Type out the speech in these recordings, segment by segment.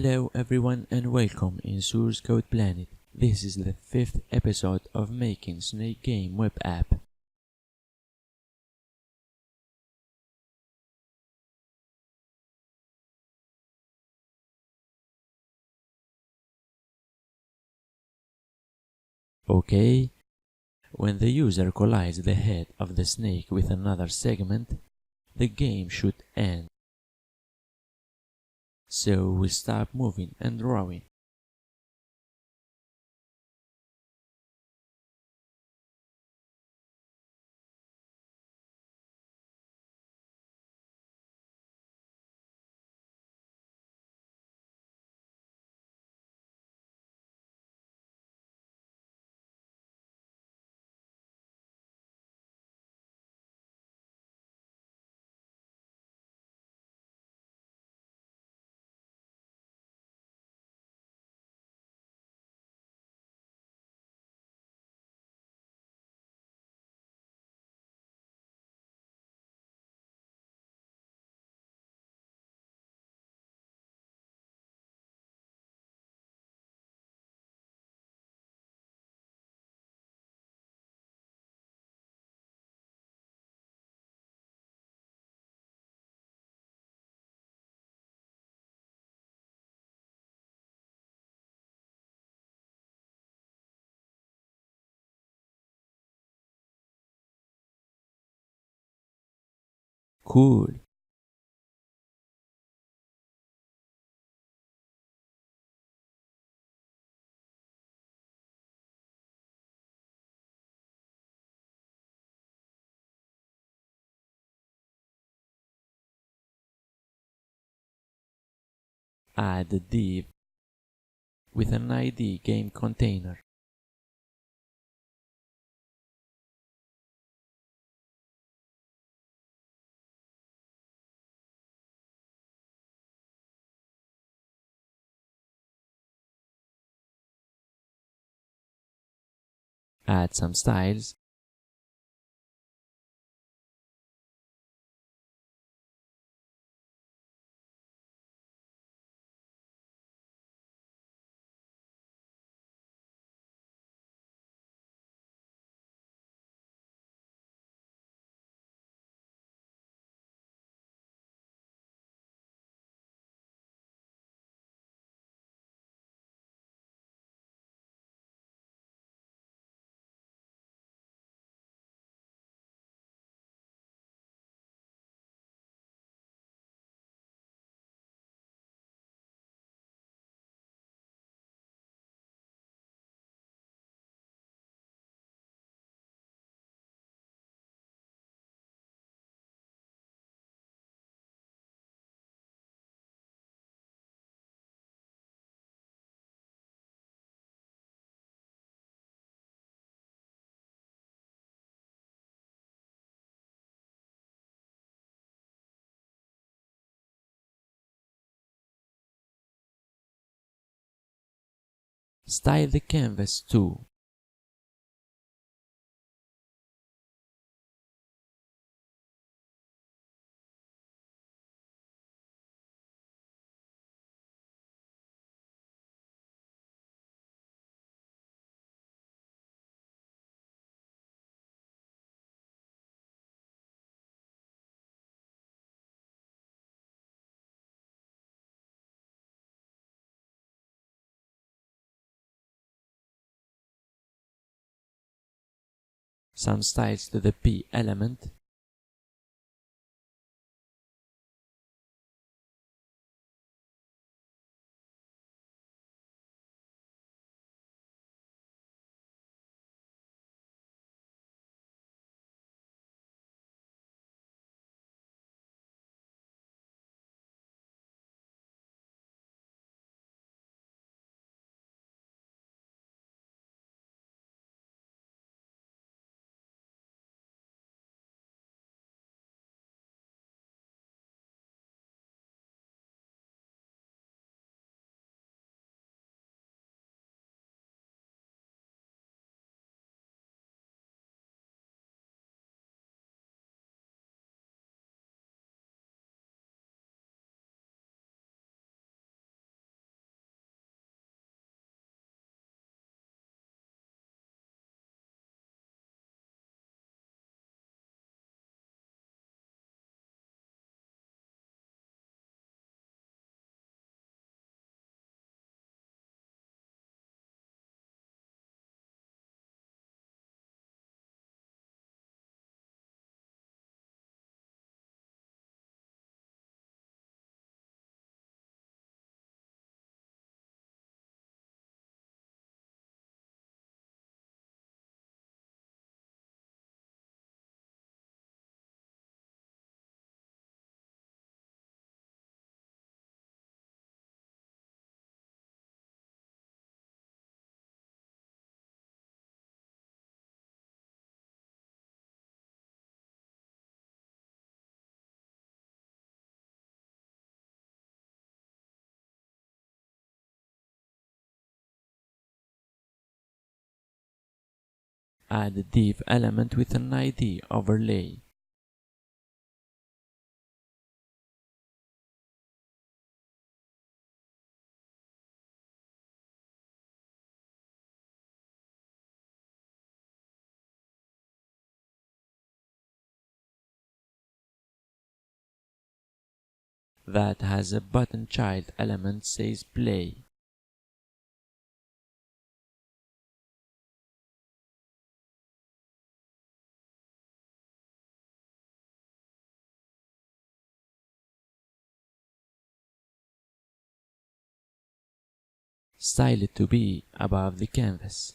Hello everyone and welcome in Source Code Planet. This is the 5th episode of making Snake Game web app. Okay, when the user collides the head of the snake with another segment, the game should end. So we stop moving and drawing. Cool. Add a div with an ID game container. Add some styles. Style the canvas too. Some styles to the P element. add a div element with an ID overlay. That has a button child element says play. Style it to be above the canvas.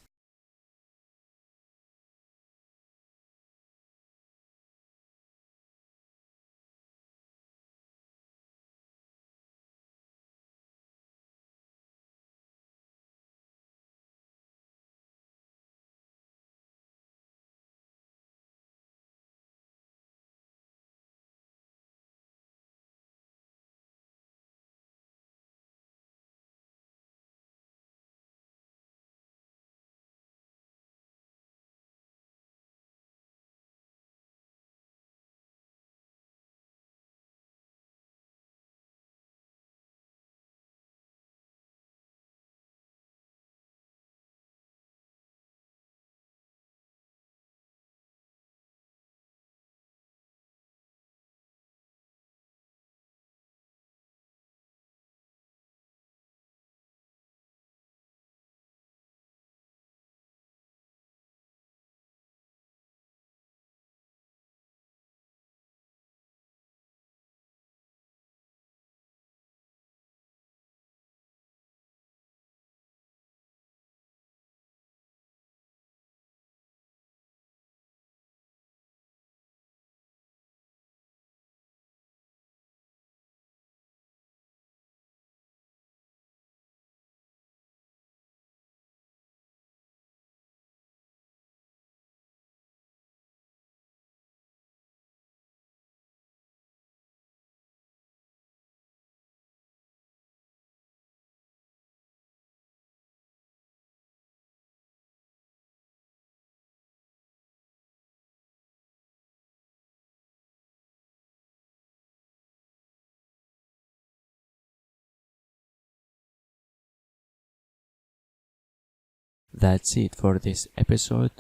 That's it for this episode.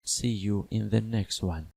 See you in the next one.